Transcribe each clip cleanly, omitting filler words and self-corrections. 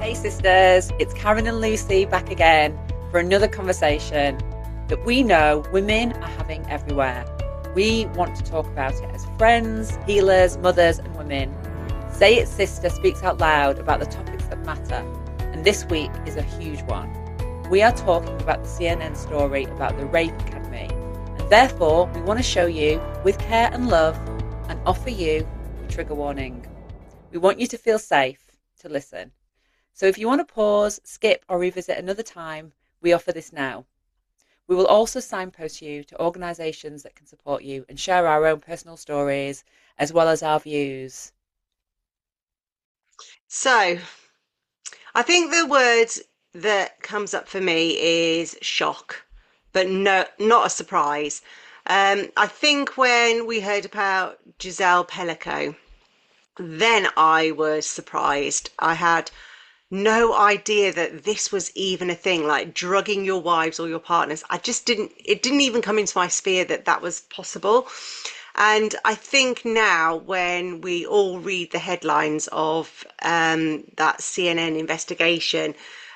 Hey sisters, it's Karen and Lucy back again for another conversation that we know women are having everywhere. We want to talk about it as friends, healers, mothers and women. Say It Sister speaks out loud about the topics that matter, and this week is a huge one. We are talking about the CNN story about the Rape Academy, and therefore we want to show you with care and love and offer you a trigger warning. We want you to feel safe to listen. So if you want to pause, skip or revisit another time, we offer this now. We will also signpost you to organisations that can support you and share our own personal stories as well as our views. So, I think the word that comes up for me is shock, but no, not a surprise. I think when we heard about Giselle Pellico, then I was surprised. I had no idea that this was even a thing, like drugging your wives or your partners. It didn't even come into my sphere that that was possible. And I think now, when we all read the headlines of that CNN investigation,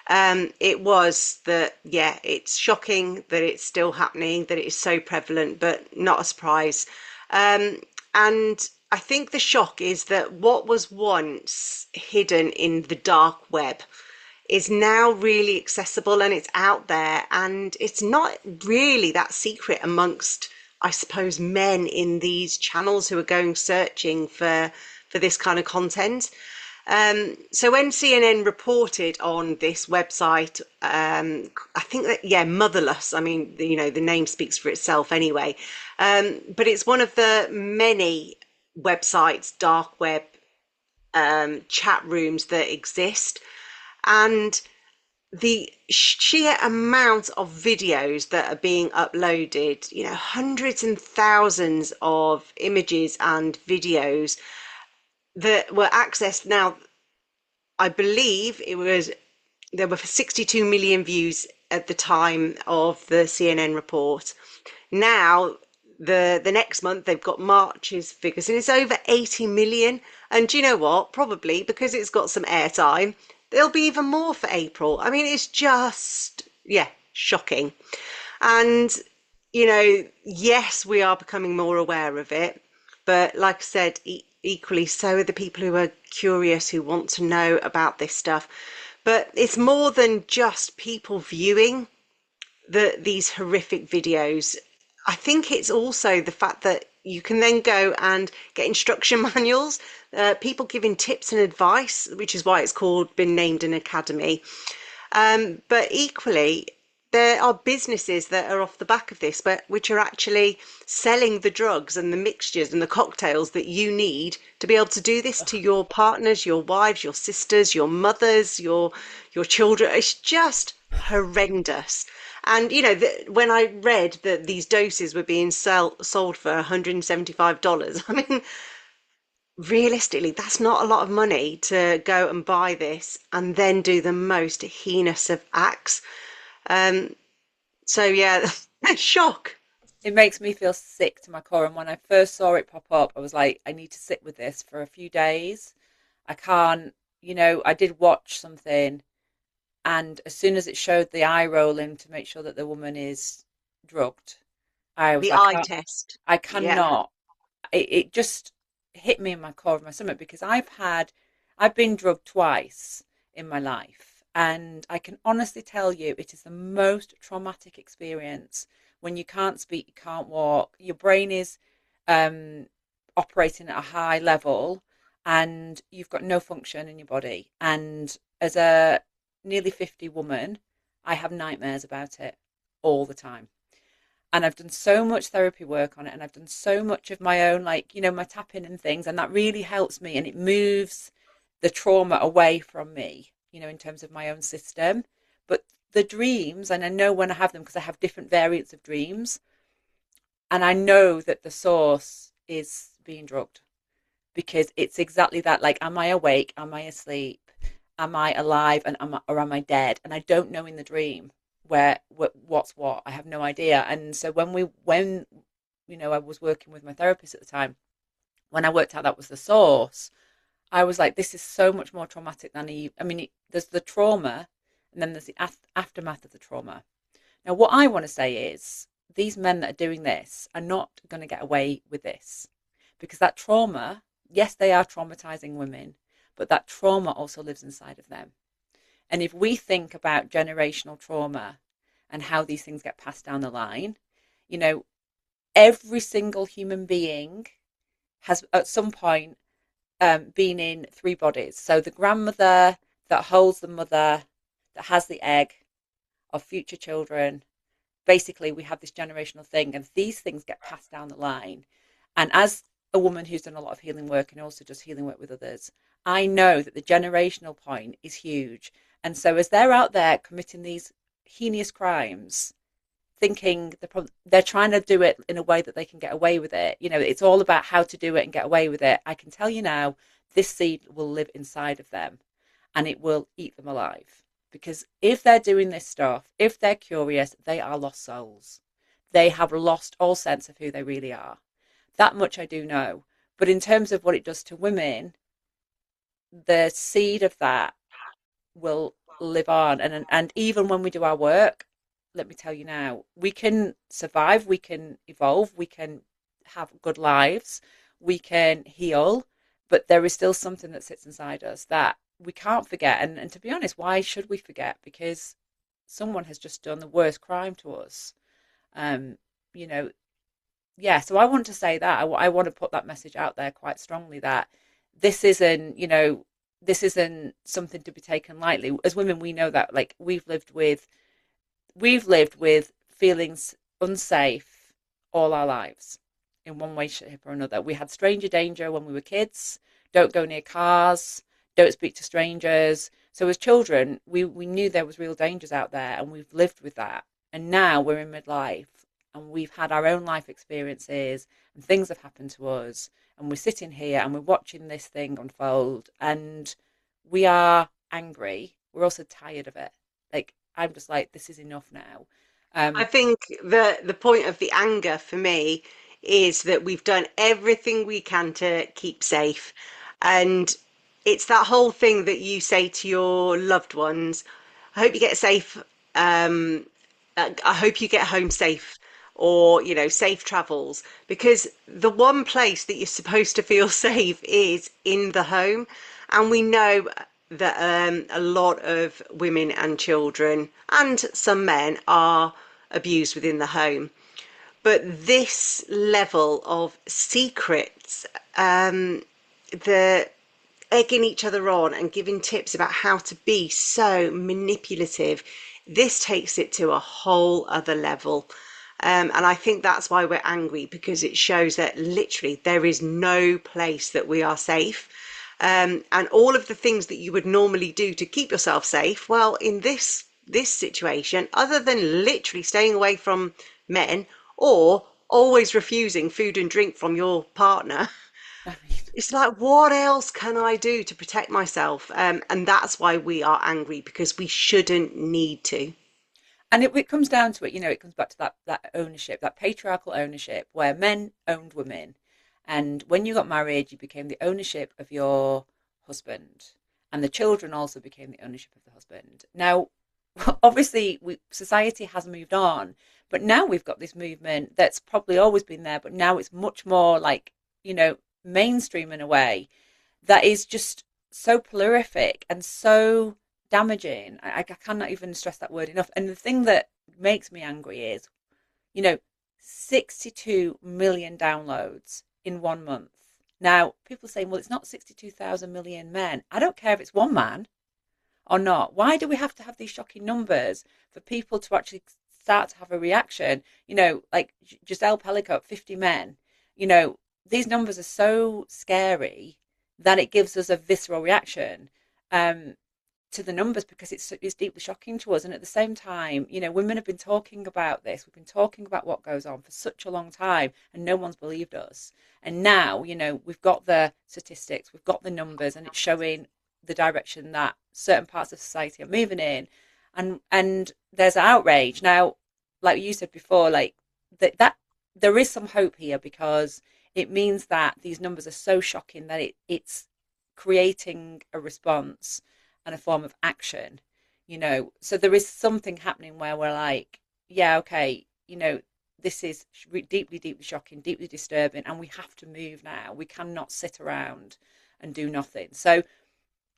it was that, yeah, it's shocking that it's still happening, that it is so prevalent, but not a surprise. And I think the shock is that what was once hidden in the dark web is now really accessible and it's out there, and it's not really that secret amongst, I suppose, men in these channels who are going searching for this kind of content. So when CNN reported on this website, I think that, yeah, Motherless, I mean, the name speaks for itself anyway. But it's one of the many websites, dark web chat rooms that exist. And the sheer amount of videos that are being uploaded, hundreds and thousands of images and videos that were accessed. Now, I believe there were 62 million views at the time of the CNN report. Now, the next month they've got March's figures and it's over 80 million. And do you know what? Probably because it's got some airtime, there'll be even more for April. I mean, it's just, yeah, shocking. And, yes, we are becoming more aware of it. But like I said, equally, so are the people who are curious, who want to know about this stuff. But it's more than just people viewing these horrific videos. I think it's also the fact that you can then go and get instruction manuals, people giving tips and advice, which is why it's been named an academy. But equally, there are businesses that are off the back of this, but which are actually selling the drugs and the mixtures and the cocktails that you need to be able to do this to your partners, your wives, your sisters, your mothers, your children. It's just horrendous. And when I read that these doses were being sold for $175, I mean, realistically, that's not a lot of money to go and buy this and then do the most heinous of acts. Um, so yeah, shock. It makes me feel sick to my core. And when I first saw it pop up, I was like, I need to sit with this for a few days. I can't, I did watch something, and as soon as it showed the eye rolling to make sure that the woman is drugged, I was The like, eye test. I Yeah. cannot. It just hit me in my core of my stomach because I've been drugged twice in my life. And I can honestly tell you, it is the most traumatic experience when you can't speak, you can't walk, your brain is um, operating at a high level, and you've got no function in your body. And as a nearly 50 woman, I have nightmares about it all the time. And I've done so much therapy work on it, and I've done so much of my own, like, my tapping and things, and that really helps me, and it moves the trauma away from me, in terms of my own system. But the dreams, and I know when I have them because I have different variants of dreams, and I know that the source is being drugged because it's exactly that. Like, am I awake? Am I asleep? Am I alive? And or am I dead? And I don't know in the dream what's what. I have no idea. And so when I was working with my therapist at the time, when I worked out that was the source, I was like, this is so much more traumatic than there's the trauma, and then there's the aftermath of the trauma. Now, what I want to say is these men that are doing this are not going to get away with this because that trauma, yes, they are traumatizing women, but that trauma also lives inside of them. And if we think about generational trauma and how these things get passed down the line, you know, every single human being has at some point been in three bodies. So the grandmother that holds the mother, that has the egg of future children. Basically, we have this generational thing, and these things get passed down the line. And as a woman who's done a lot of healing work and also just healing work with others, I know that the generational point is huge. And so, as they're out there committing these heinous crimes, thinking they're trying to do it in a way that they can get away with it. You know, it's all about how to do it and get away with it. I can tell you now, this seed will live inside of them and it will eat them alive. Because if they're doing this stuff, if they're curious, they are lost souls. They have lost all sense of who they really are. That much I do know. But in terms of what it does to women, the seed of that will live on. And even when we do our work, let me tell you now, we can survive, we can evolve, we can have good lives, we can heal, but there is still something that sits inside us that we can't forget. And to be honest, why should we forget? Because someone has just done the worst crime to us. Um, you know, yeah. So I want to say that I want to put that message out there quite strongly that this isn't, this isn't something to be taken lightly. As women, we know that, like, we've lived with feelings unsafe all our lives in one way, shape, or another. We had stranger danger when we were kids. Don't go near cars. Don't speak to strangers. So as children, we knew there was real dangers out there, and we've lived with that. And now we're in midlife, and we've had our own life experiences, and things have happened to us, and we're sitting here and we're watching this thing unfold, and we are angry. We're also tired of it. Like, I'm just like, this is enough now. I Um, think the point of the anger for me is that we've done everything we can to keep safe. And it's that whole thing that you say to your loved ones, I hope you get safe, I hope you get home safe, or, safe travels, because the one place that you're supposed to feel safe is in the home. And we know that a lot of women and children and some men are abused within the home. But this level of secrets, the egging each other on and giving tips about how to be so manipulative, this takes it to a whole other level. And I think that's why we're angry, because it shows that literally there is no place that we are safe. And all of the things that you would normally do to keep yourself safe, well, in this situation, other than literally staying away from men or always refusing food and drink from your partner, I mean, it's like, what else can I do to protect myself? And that's why we are angry, because we shouldn't need to. and it comes down to it. It comes back to that ownership, that patriarchal ownership, where men owned women, and when you got married, you became the ownership of your husband, and the children also became the ownership of the husband. Now, obviously, society has moved on, but now we've got this movement that's probably always been there, but now it's much more like, mainstream in a way that is just so prolific and so damaging. I cannot even stress that word enough. And the thing that makes me angry is, you know, 62 million downloads in 1 month. Now, people are saying, well, it's not 62,000 million men. I don't care if it's one man or not. Why do we have to have these shocking numbers for people to actually start to have a reaction? Like Giselle Pellicott, 50 men. These numbers are so scary that it gives us a visceral reaction um, to the numbers, because it's deeply shocking to us. And at the same time, women have been talking about this. We've been talking about what goes on for such a long time, and no one's believed us. And now, we've got the statistics, we've got the numbers, and it's showing the direction that certain parts of society are moving in. And there's outrage now, like you said before, like that there is some hope here, because it means that these numbers are so shocking that it's creating a response and a form of action, you know. So there is something happening where we're like, yeah, okay, you know, this is deeply, deeply shocking, deeply disturbing, and we have to move now. We cannot sit around and do nothing. So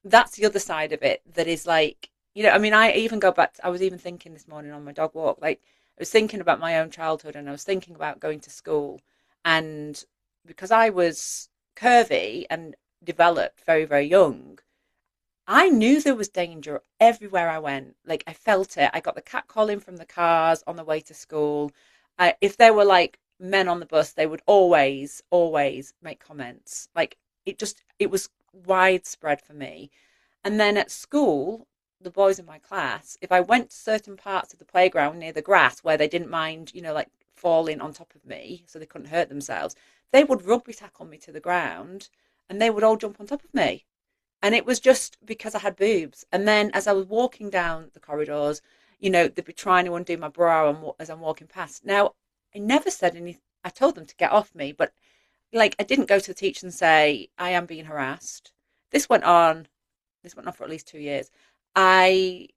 that's the other side of it that is like, you know, I mean, I even go back I was even thinking this morning on my dog walk, like I was thinking about my own childhood, and I was thinking about going to school, and because I was curvy and developed very, very young, I knew there was danger everywhere I went. Like I felt it. I got the catcalling from the cars on the way to school. If there were like men on the bus, they would always, always make comments. Like it was widespread for me. And then at school, the boys in my class, if I went to certain parts of the playground near the grass where they didn't mind, you know, like falling on top of me so they couldn't hurt themselves, they would rugby tackle me to the ground and they would all jump on top of me. And it was just because I had boobs. And then as I was walking down the corridors, you know, they'd be trying to undo my bra as I'm walking past. Now, I never said anything. I told them to get off me, but like I didn't go to the teacher and say, I am being harassed. This went on. This went on for at least 2 years. I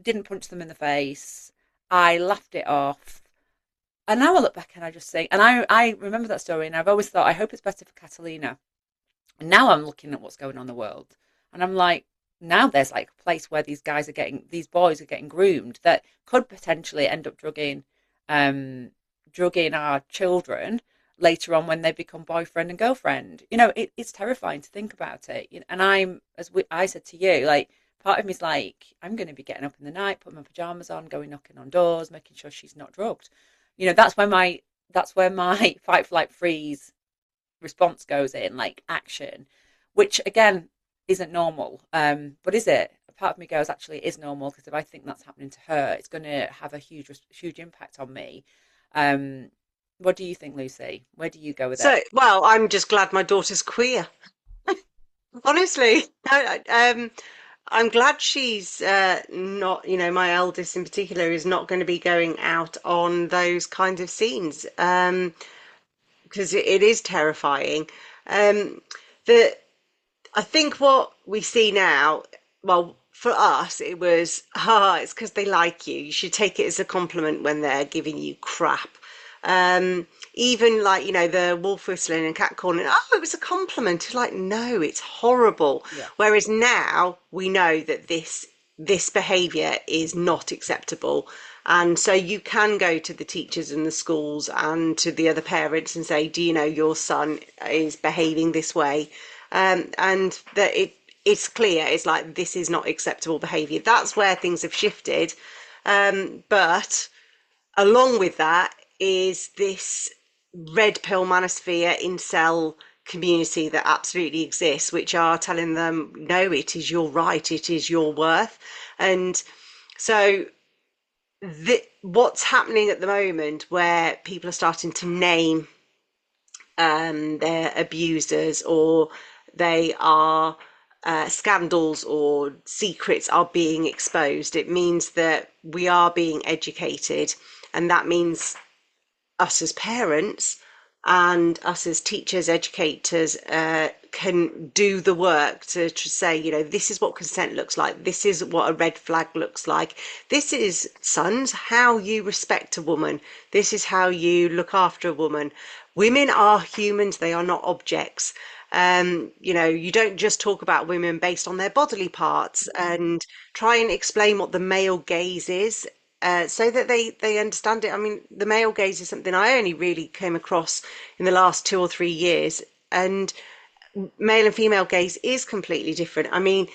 didn't punch them in the face. I laughed it off. And now I look back and I just think, and I remember that story, and I've always thought, I hope it's better for Catalina. And now I'm looking at what's going on in the world, and I'm like, now there's like a place where these boys are getting groomed that could potentially end up drugging our children later on when they become boyfriend and girlfriend. You know, it's terrifying to think about it. You know, and I said to you, like, part of me is like, I'm going to be getting up in the night, putting my pajamas on, going knocking on doors, making sure she's not drugged. You know, that's where my fight, flight, freeze response goes in, like action, which again isn't normal. But is it? A part of me goes, actually, it is normal, because if I think that's happening to her, it's going to have a huge impact on me. Um, what do you think, Lucy? Where do you go with it? So, well, I'm just glad my daughter's queer. Honestly, I'm glad she's not, you know, my eldest in particular is not going to be going out on those kind of scenes, because it is terrifying. The I think what we see now, well, for us, it was, it's because they like you. You should take it as a compliment when they're giving you crap. Even like, you know, the wolf whistling and cat calling, oh, it was a compliment. Like, no, it's horrible. Yeah. Whereas now we know that this behavior is not acceptable. And so you can go to the teachers and the schools and to the other parents and say, do you know your son is behaving this way? And that it's clear, it's like, this is not acceptable behavior. That's where things have shifted. But along with that is this red pill manosphere incel community that absolutely exists, which are telling them, no, it is your right, it is your worth. And so what's happening at the moment, where people are starting to name their abusers, or they are scandals or secrets are being exposed, it means that we are being educated, and that means us as parents and us as teachers, educators, can do the work to say, you know, this is what consent looks like. This is what a red flag looks like. This is, sons, how you respect a woman. This is how you look after a woman. Women are humans. They are not objects. You know, you don't just talk about women based on their bodily parts, and try and explain what the male gaze is, so that they understand it. I mean, the male gaze is something I only really came across in the last 2 or 3 years, and male and female gaze is completely different. I mean,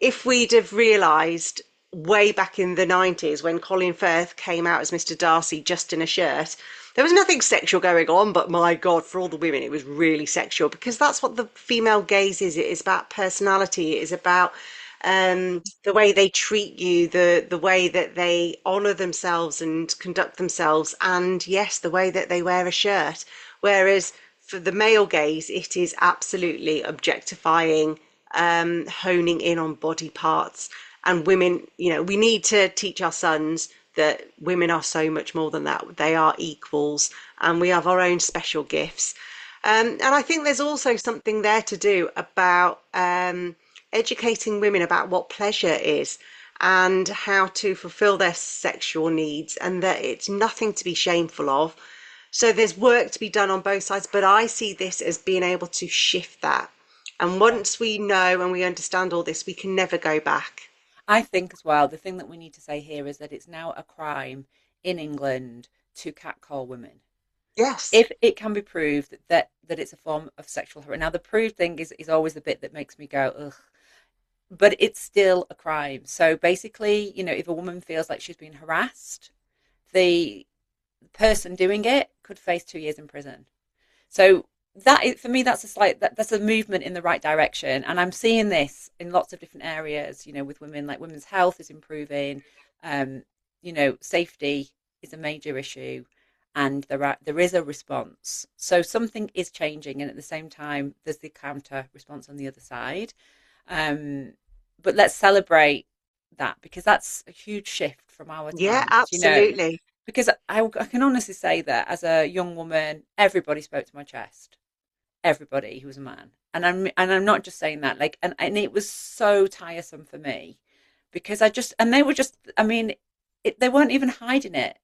if we'd have realised way back in the 90s when Colin Firth came out as Mr. Darcy just in a shirt, there was nothing sexual going on, but my God, for all the women, it was really sexual, because that's what the female gaze is. It is about personality. It is about the way they treat you, the way that they honour themselves and conduct themselves, and yes, the way that they wear a shirt. Whereas for the male gaze, it is absolutely objectifying, honing in on body parts. And women, you know, we need to teach our sons that women are so much more than that. They are equals, and we have our own special gifts. And I think there's also something there to do about educating women about what pleasure is and how to fulfill their sexual needs, and that it's nothing to be shameful of. So there's work to be done on both sides, but I see this as being able to shift that. And Yeah. once we know and we understand all this, we can never go back. I think as well, the thing that we need to say here is that it's now a crime in England to catcall women. Yes. If it can be proved that it's a form of sexual harassment. Now, the proved thing is always the bit that makes me go, ugh, but it's still a crime. So basically, if a woman feels like she's been harassed, the person doing it could face 2 years in prison. So for me, that's a movement in the right direction, and I'm seeing this in lots of different areas. With women, like women's health is improving. Um, safety is a major issue, and there is a response. So something is changing, and at the same time, there's the counter response on the other side. Um, but let's celebrate that, because that's a huge shift from our Yeah, times. absolutely. Because I can honestly say that as a young woman, everybody spoke to my chest. Everybody who was a man, and I'm not just saying that, like, and it was so tiresome for me, because they were just, I mean, they weren't even hiding it.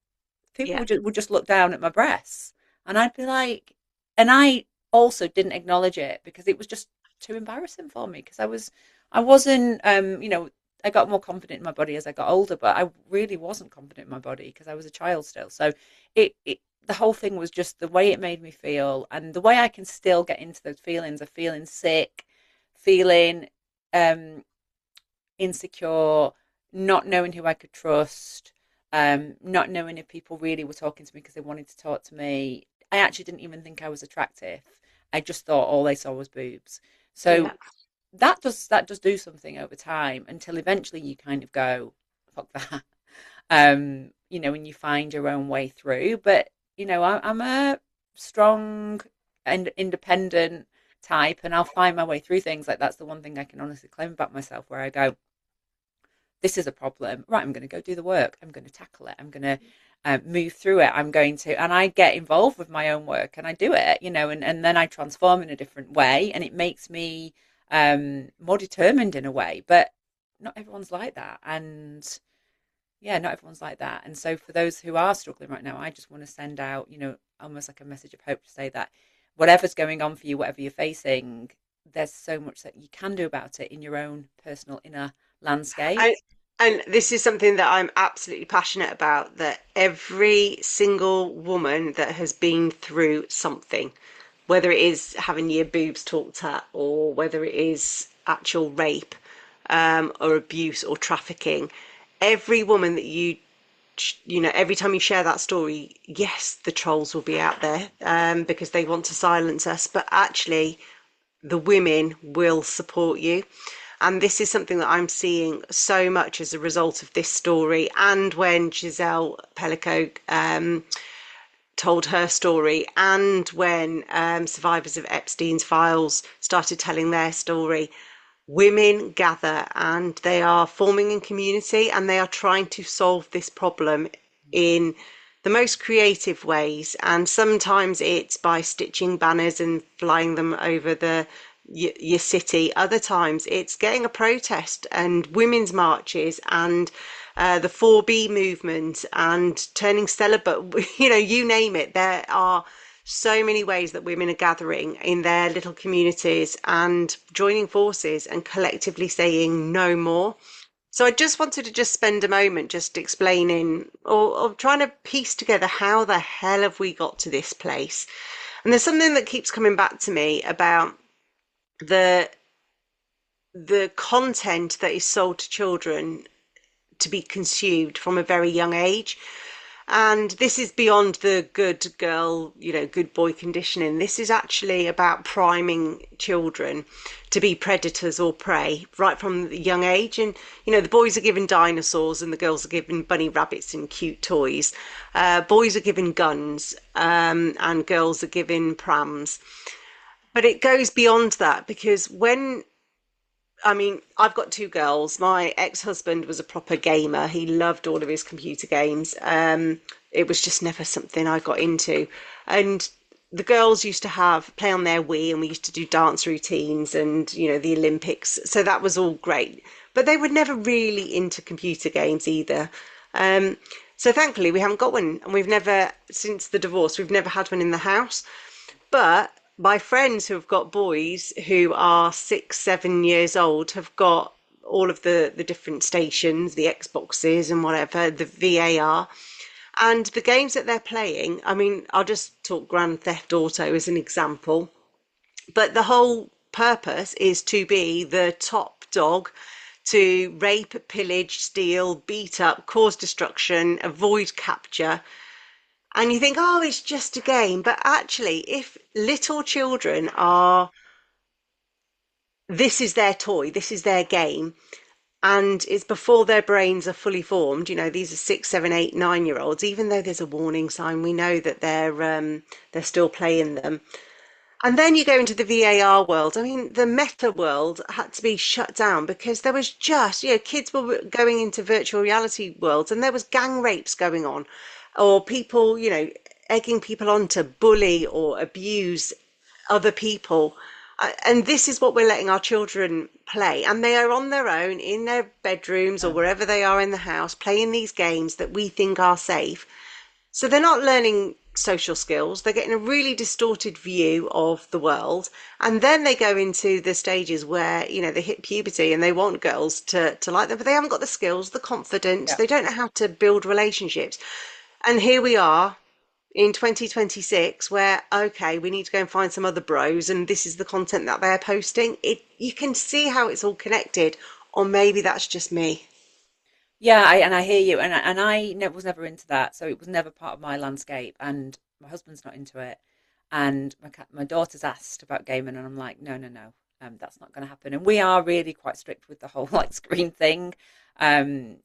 People Yeah, would just look down at my breasts, and I'd be like, and I also didn't acknowledge it because it was just too embarrassing for me, because I wasn't, I got more confident in my body as I got older, but I really wasn't confident in my body because I was a child still. So the whole thing was just the way it made me feel, and the way I can still get into those feelings of feeling sick, feeling um insecure, not knowing who I could trust, not knowing if people really were talking to me because they wanted to talk to me. I actually didn't even think I was attractive. I just thought all they saw was boobs. yeah, So that does do something over time, until eventually you kind of go, fuck that. And you find your own way through. But I'm a strong and independent type, and I'll find my way through things. Like, that's the one thing I can honestly claim about myself, where I go, this is a problem. Right, I'm going to go do the work. I'm going to tackle it. I'm going to move through it. And I get involved with my own work, and I do it, and then I transform in a different way, and it makes me more determined in a way. But not everyone's like that. And yeah, not everyone's like that. And so for those who are struggling right now, I just want to send out, almost like a message of hope, to say that whatever's going on for you, whatever you're facing, there's so much that you can do about it in your own personal inner landscape. I, and this is something that I'm absolutely passionate about, that every single woman that has been through something, whether it is having your boobs talked at, or whether it is actual rape, or abuse or trafficking, every woman that every time you share that story, yes, the trolls will be out there, because they want to silence us, but actually the women will support you. And this is something that I'm seeing so much as a result of this story. And when Giselle Pellico told her story, and when survivors of Epstein's files started telling their story, women gather and they are forming in community, and they are trying to solve this problem in the most creative ways. And sometimes it's by stitching banners and flying them over your city. Other times it's getting a protest and women's marches, and the 4B movement, and turning celibate. You name it. There are so many ways that women are gathering in their little communities and joining forces and collectively saying no more. So I just wanted to just spend a moment just explaining, or trying to piece together, how the hell have we got to this place? And there's something that keeps coming back to me about the the content that is sold to children to be consumed from a very young age. And this is beyond the good girl, good boy conditioning. This is actually about priming children to be predators or prey right from the young age. And, the boys are given dinosaurs and the girls are given bunny rabbits and cute toys. Boys are given guns, and girls are given prams. But it goes beyond that, because I've got two girls. My ex-husband was a proper gamer. He loved all of his computer games. It was just never something I got into. And the girls used to have play on their Wii, and we used to do dance routines and the Olympics. So that was all great. But they were never really into computer games either. Um, so thankfully we haven't got one, and we've never, since the divorce, we've never had one in the house. But my friends who have got boys who are 6, 7 years old have got all of the different stations, the Xboxes and whatever, the VAR. And the games that they're playing, I mean, I'll just talk Grand Theft Auto as an example, but the whole purpose is to be the top dog, to rape, pillage, steal, beat up, cause destruction, avoid capture. And you think, oh, it's just a game. But actually, if little children are, this is their toy, this is their game, and it's before their brains are fully formed. These are 6, 7, 8, 9 year olds. Even though there's a warning sign, we know that they're still playing them. And then you go into the VAR world. I mean, the meta world had to be shut down because there was just, kids were going into virtual reality worlds, and there was gang rapes going on, or people, egging people on to bully or abuse other people. And this is what we're letting our children play. And they are on their own in their bedrooms or Yeah. wherever they are in the house playing these games that we think are safe. So they're not learning social skills. They're getting a really distorted view of the world. And then they go into the stages where, they hit puberty and they want girls to like them, but they haven't got the skills, the confidence. Yeah. They don't know how to build relationships. And here we are in 2026 where, okay, we need to go and find some other bros, and this is the content that they're posting. You can see how it's all connected, or maybe that's just me. Yeah, and I hear you, and was never into that, so it was never part of my landscape. And my husband's not into it, and my daughter's asked about gaming, and I'm like, no, no, no, that's not going to happen. And we are really quite strict with the whole like screen thing.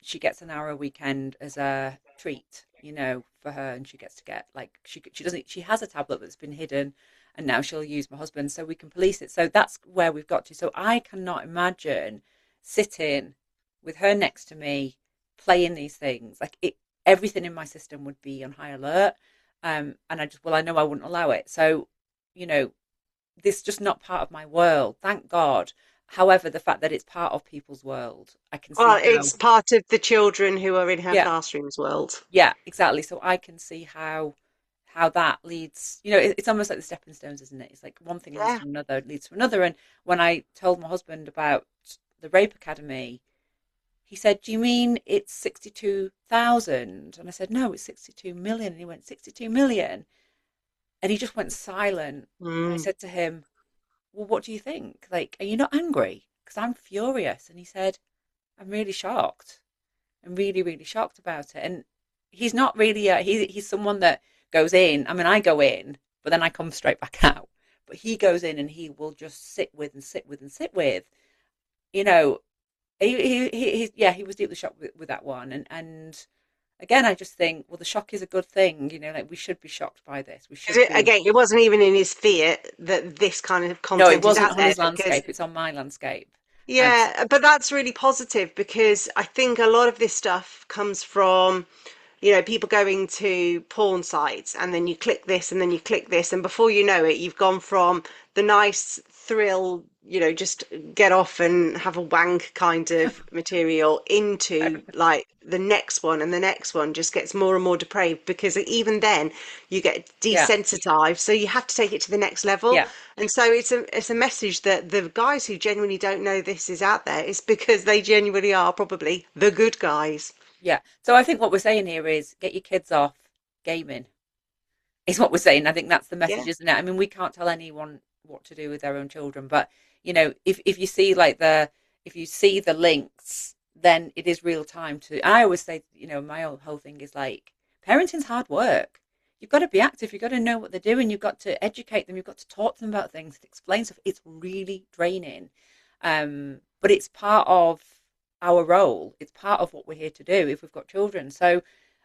She gets an hour a weekend as a treat, for her, and she gets to get like she doesn't she has a tablet that's been hidden, and now she'll use my husband so we can police it. So that's where we've got to. So I cannot imagine sitting with her next to me playing these things. Like everything in my system would be on high alert. And I know I wouldn't allow it. So, you know, this is just not part of my world. Thank God. However, the fact that it's part of people's world, I can Well, see how, it's part of the children who are in her yeah, classroom's world. yeah, exactly. So I can see how that leads, it's almost like the stepping stones, isn't it? It's like one thing leads Yeah. to another, leads to another. And when I told my husband about the rape academy, he said, "Do you mean it's 62,000?" And I said, "No, it's 62 million." And he went, 62 million? And he just went silent. And I Mm. said to him, "Well, what do you think? Like, are you not angry? Because I'm furious." And he said, "I'm really shocked. I'm really, really shocked about it." And he's not really, he's someone that goes in. I mean, I go in, but then I come straight back out. But he goes in and he will just sit with and sit with and sit with, you know, yeah, he was deeply shocked with that one. And again, I just think, well, the shock is a good thing. Like we should be shocked by this. We should be. Again, it wasn't even in his fear that this kind of No, it content is wasn't out on there his because, landscape. It's on my landscape. So, yeah, but that's really positive because I think a lot of this stuff comes from, people going to porn sites, and then you click this and then you click this, and before you know it, you've gone from the nice thrill, just get off and have a wank kind of material into like the next one, and the next one just gets more and more depraved because even then you get yeah, desensitized, so you have to take it to the next level. yeah, And so it's a message that the guys who genuinely don't know this is out there is because they genuinely are probably the good guys. yeah. So I think what we're saying here is get your kids off gaming. Is what we're saying. I think that's the Yeah. message, isn't it? I mean, we can't tell anyone what to do with their own children, but if you see like if you see the links, then it is real time to. I always say, my whole thing is like parenting's hard work. You've got to be active. You've got to know what they're doing. You've got to educate them. You've got to talk to them about things, explain stuff. It's really draining, but it's part of our role. It's part of what we're here to do if we've got children. So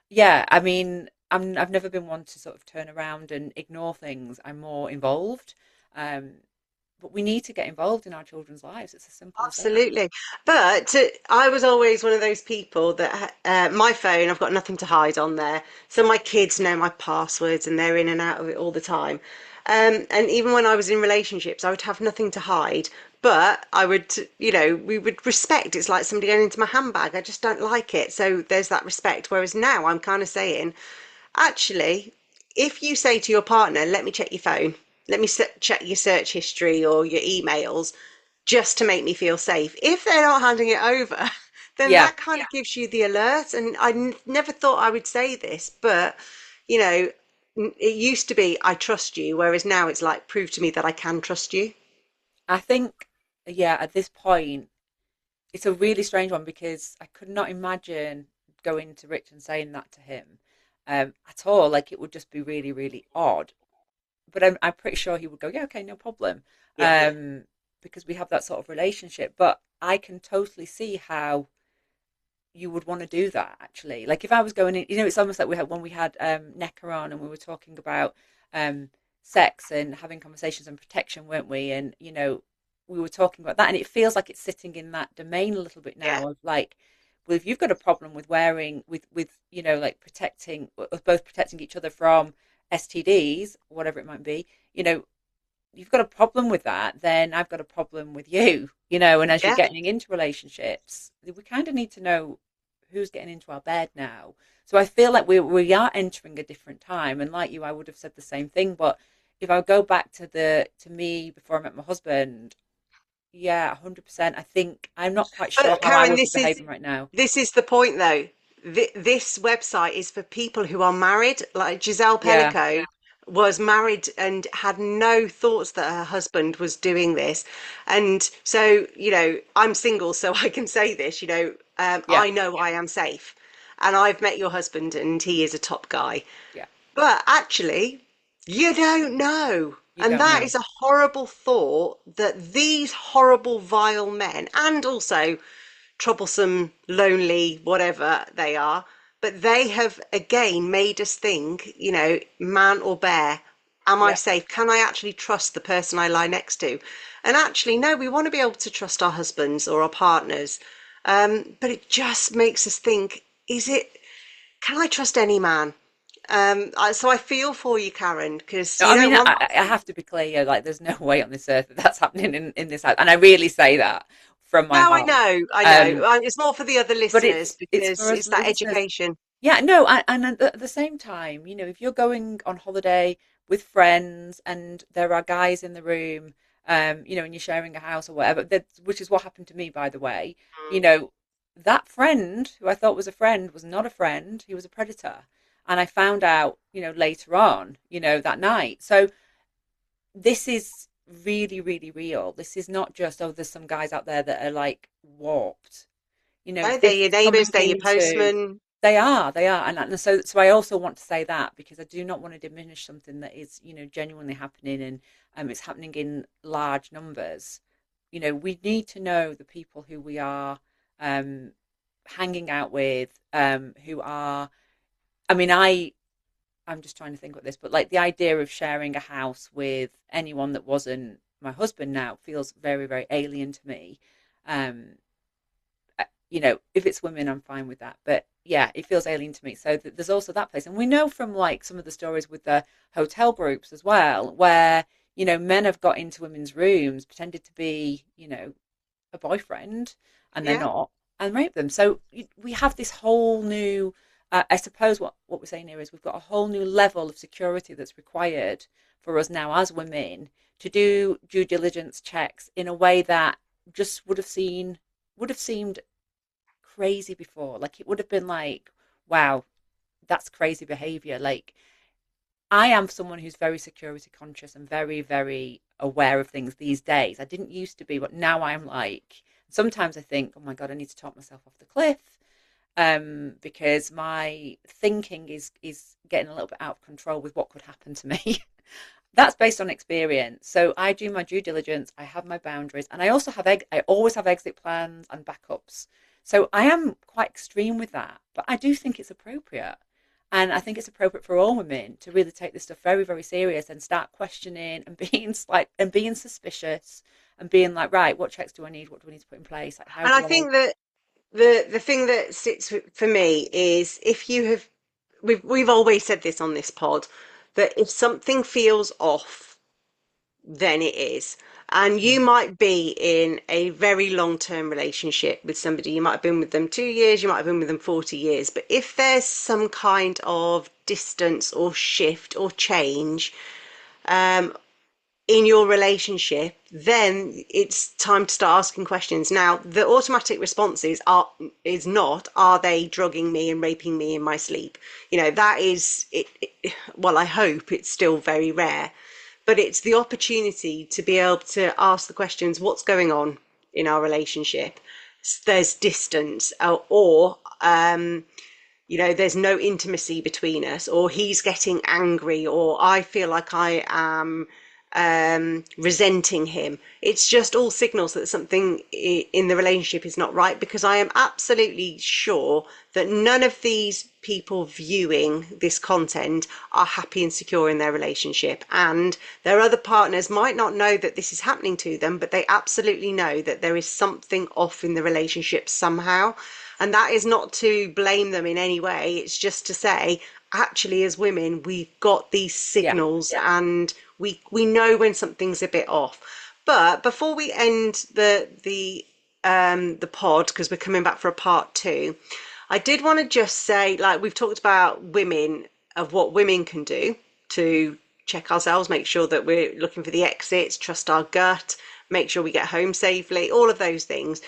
yeah, I mean, I've never been one to sort of turn around and ignore things. I'm more involved. Um, but we need to get involved in our children's lives. It's as simple as that. Absolutely. But I was always one of those people that my phone, I've got nothing to hide on there. So my kids know my passwords and they're in and out of it all the time. And even when I was in relationships, I would have nothing to hide. But I would, we would respect. It's like somebody going into my handbag. I just don't like it. So there's that respect. Whereas now I'm kind of saying, actually, if you say to your partner, let me check your phone, let me check your search history or your emails, just to make me feel safe. If they're not handing it over, then Yeah, that kind of gives you the alert. And I never thought I would say this, but you know, it used to be, I trust you, whereas now it's like, prove to me that I can trust you. I think, yeah, at this point, it's a really strange one because I could not imagine going to Rich and saying that to him at all. Like it would just be really, really odd. But I'm pretty sure he would go, yeah, okay, no problem, Yeah. because we have that sort of relationship. But I can totally see how you would want to do that actually. Like if I was going in, it's almost like we had when we had Necker on and we were talking about um, sex and having conversations and protection, weren't we? And we were talking about that, and it feels like it's sitting in that domain a little bit Yeah. now of like, well, if you've got a problem with wearing with like protecting both protecting each other from STDs, whatever it might be, you've got a problem with that, then I've got a problem with you, and as you're Yeah. getting into relationships, we kind of need to know who's getting into our bed now. So I feel like we are entering a different time. And like you, I would have said the same thing. But if I go back to me before I met my husband, yeah, 100%. I think I'm not quite sure But how I Karen, would be behaving right now. this is the point though. This website is for people who are married. Like Giselle Yeah, Penico was married and had no thoughts that her husband was doing this. And so, I'm single, so I can say this, yeah, I know I am safe. And I've met your husband and he is a top guy. yeah. But actually, you don't know. You And don't that know. is a horrible thought that these horrible, vile men, and also troublesome, lonely, whatever they are, but they have again made us think, man or bear, am I Yeah, safe? Can I actually trust the person I lie next to? And actually, no, we want to be able to trust our husbands or our partners. But it just makes us think, can I trust any man? So I feel for you, Karen, because no, you I don't mean, want I have to be clear. Like, there's no way on this earth that that's happening in this house, and I really say that from my No, I heart. know, I know. Um, It's more for the other but listeners it's for because us it's that listeners. education. Yeah, no, and at the same time, if you're going on holiday with friends and there are guys in the room, and you're sharing a house or whatever, which is what happened to me, by the way, you know, that friend who I thought was a friend was not a friend, he was a predator. And I found out, later on, that night. So this is really, really real. This is not just, oh, there's some guys out there that are like warped. No, they're This your is neighbours, coming they're your into postman. they are, and so I also want to say that because I do not want to diminish something that is genuinely happening, and it's happening in large numbers. We need to know the people who we are um, hanging out with, who are. I mean, I'm just trying to think of this, but like the idea of sharing a house with anyone that wasn't my husband now feels very, very alien to me. Um, if it's women, I'm fine with that. But yeah, it feels alien to me. So there's also that place. And we know from like some of the stories with the hotel groups as well, where, men have got into women's rooms, pretended to be, a boyfriend, and they're Yeah. not, and rape them. So we have this whole new, I suppose what we're saying here is we've got a whole new level of security that's required for us now as women to do due diligence checks in a way that just would have seemed crazy before. Like it would have been like, wow, that's crazy behavior. Like I am someone who's very security conscious and very, very aware of things these days. I didn't used to be, but now I'm like, sometimes I think, oh my God, I need to talk myself off the cliff. Because my thinking is getting a little bit out of control with what could happen to me. That's based on experience. So I do my due diligence. I have my boundaries, and I also I always have exit plans and backups. So I am quite extreme with that, but I do think it's appropriate, and I think it's appropriate for all women to really take this stuff very, very serious and start questioning and being suspicious and being like, right, what checks do I need? What do I need to put in place? Like, how And I do I? think that the thing that sits for me is if we've always said this on this pod, that if something feels off, then it is. And you Mm. might be in a very long-term relationship with somebody. You might have been with them 2 years, you might have been with them 40 years. But if there's some kind of distance or shift or change in your relationship, then it's time to start asking questions. Now, the automatic responses is not, are they drugging me and raping me in my sleep? That is well, I hope it's still very rare, but it's the opportunity to be able to ask the questions, what's going on in our relationship? There's distance, there's no intimacy between us, or he's getting angry, or I feel like I am resenting him. It's just all signals that something in the relationship is not right, because I am absolutely sure that none of these people viewing this content are happy and secure in their relationship. And their other partners might not know that this is happening to them, but they absolutely know that there is something off in the relationship somehow. And that is not to blame them in any way. It's just to say, actually, as women, we've got these Yeah. signals, and we know when something's a bit off. But before we end the pod, because we're coming back for a part two, I did want to just say, like, we've talked about women, of what women can do to check ourselves, make sure that we're looking for the exits, trust our gut, make sure we get home safely, all of those things.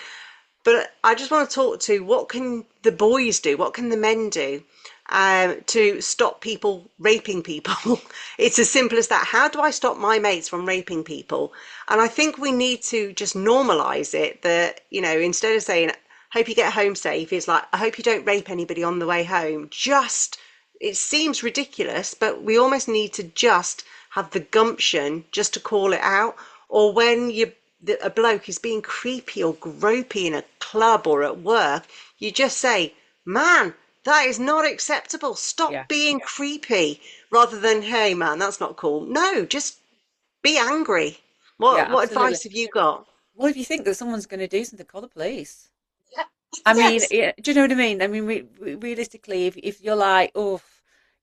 But I just want to talk to, what can the boys do? What can the men do to stop people raping people? It's as simple as that. How do I stop my mates from raping people? And I think we need to just normalize it, that, instead of saying, hope you get home safe, it's like, I hope you don't rape anybody on the way home. It seems ridiculous, but we almost need to just have the gumption just to call it out. Or when a bloke is being creepy or gropey in a club or at work, you just say, man, that is not acceptable. Yeah. Stop being creepy, rather than, hey, man, that's not cool. No, just be angry. Yeah, What absolutely. advice have you got? Well, if you think that someone's going to do something, call the police. Yeah. I mean, Yes. yeah, do you know what I mean? I mean, realistically, if you're like, oh,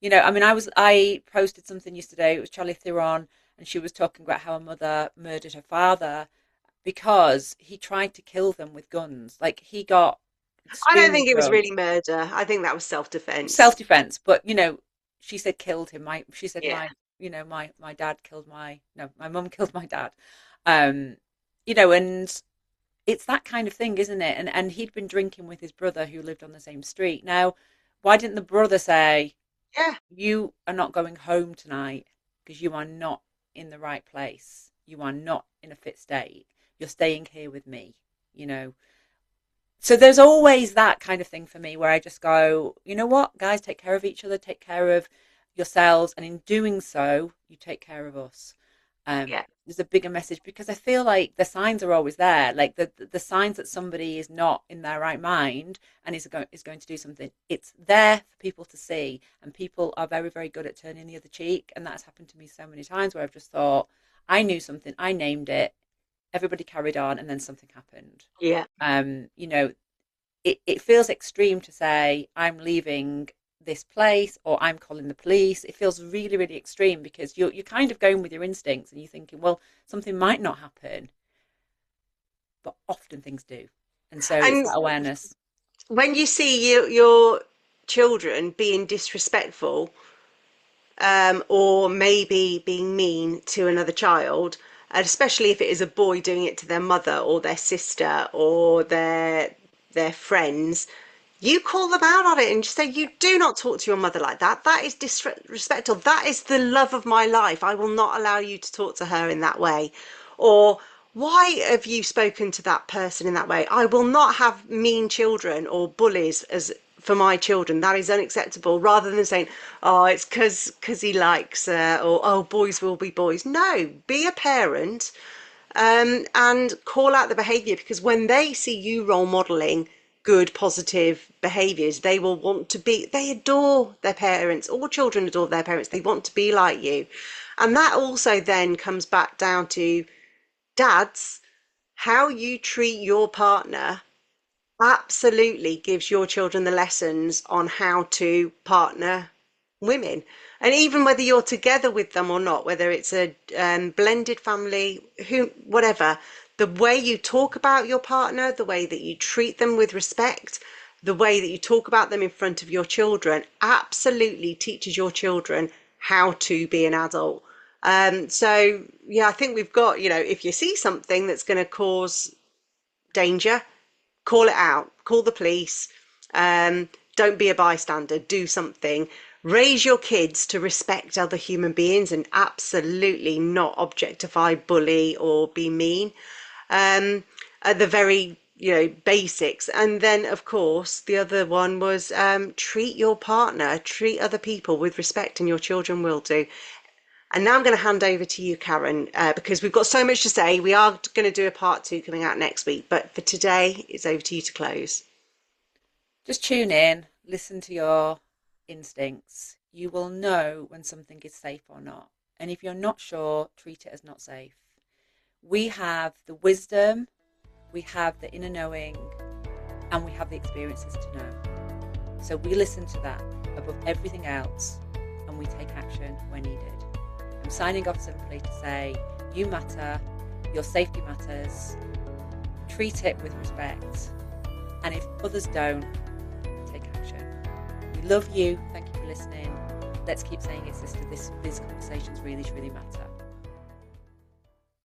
I mean, I posted something yesterday. It was Charlie Theron, and she was talking about how a mother murdered her father because he tried to kill them with guns. Like he got I don't extremely think it was drunk, really murder. I think that was self-defense. self-defense. But she said killed him. She said Yeah. my dad killed my no, my mum killed my dad. Um, and it's that kind of thing, isn't it? And he'd been drinking with his brother who lived on the same street. Now, why didn't the brother say, Yeah. you are not going home tonight because you are not in the right place. You are not in a fit state. You're staying here with me, you know. So there's always that kind of thing for me where I just go, you know what, guys, take care of each other, take care of yourselves, and in doing so, you take care of us. Yeah. There's a bigger message because I feel like the signs are always there, like the signs that somebody is not in their right mind and is going to do something. It's there for people to see, and people are very very good at turning the other cheek, and that's happened to me so many times where I've just thought I knew something, I named it, everybody carried on, and then something happened. Yeah. Um, you know, it feels extreme to say I'm leaving this place or I'm calling the police. It feels really, really extreme because you're kind of going with your instincts and you're thinking, well, something might not happen, but often things do. And so it's And that awareness. when you see your children being disrespectful, or maybe being mean to another child, and especially if it is a boy doing it to their mother or their sister or their friends, you call them out on it and just say, you do not talk to your mother like that. That is disrespectful. That is the love of my life. I will not allow you to talk to her in that way. Or, why have you spoken to that person in that way? I will not have mean children or bullies as for my children. That is unacceptable. Rather than saying, oh, it's because he likes or oh, boys will be boys. No, be a parent, and call out the behaviour, because when they see you role modelling good, positive behaviours, they will want to be, they adore their parents. All children adore their parents. They want to be like you. And that also then comes back down to dads, how you treat your partner absolutely gives your children the lessons on how to partner women. And even whether you're together with them or not, whether it's a blended family, whatever, the way you talk about your partner, the way that you treat them with respect, the way that you talk about them in front of your children absolutely teaches your children how to be an adult. So yeah, I think we've got, if you see something that's going to cause danger, call it out, call the police. Don't be a bystander, do something. Raise your kids to respect other human beings and absolutely not objectify, bully, or be mean. At the very, basics. And then, of course, the other one was treat your partner, treat other people with respect, and your children will do. And now I'm going to hand over to you, Karen, because we've got so much to say. We are going to do a part 2 coming out next week. But for today, it's over to you to close. Just tune in, listen to your instincts. You will know when something is safe or not. And if you're not sure, treat it as not safe. We have the wisdom, we have the inner knowing, and we have the experiences to know. So we listen to that above everything else, and we take action where needed. I'm signing off simply to say, you matter, your safety matters, treat it with respect, and if others don't, take action. We love you, thank you for listening. Let's keep saying it, sister, these conversations really, really matter.